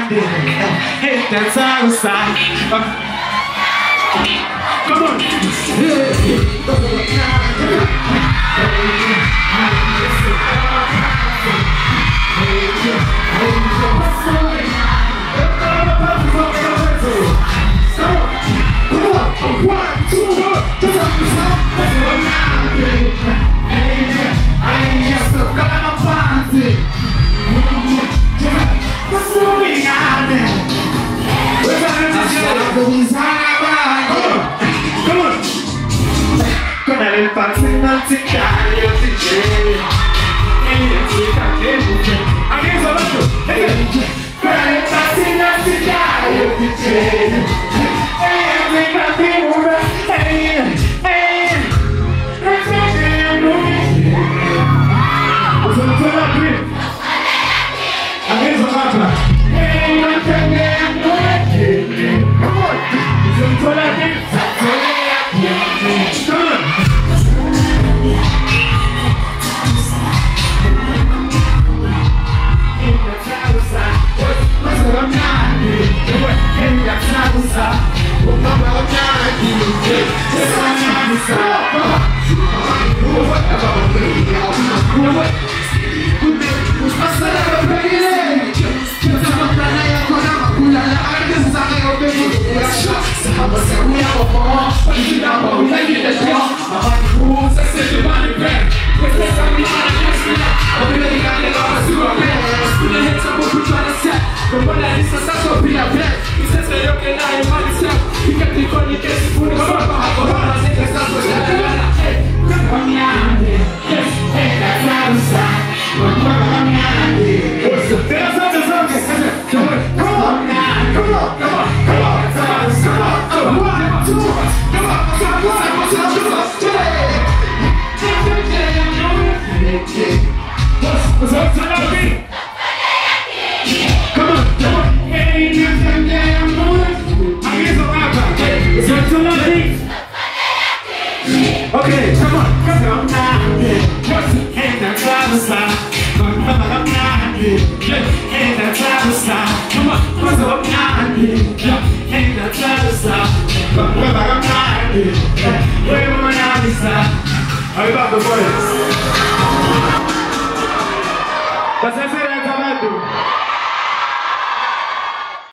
grande, terza rossa. Come on. Il pazzo non si cade, io ti chiedo e io ti cade, anche io sono tu, per il pazzo non si cade, io ti chiedo e io ti cade, sono ancora qui, anche io sono ancora e io ti cade, sono ancora qui. Okay, come on, come on now. What's the end of the side? Come on now. End of the side. Come on, what's up now? End of the side. Come on now. We're on the side. How about the boys?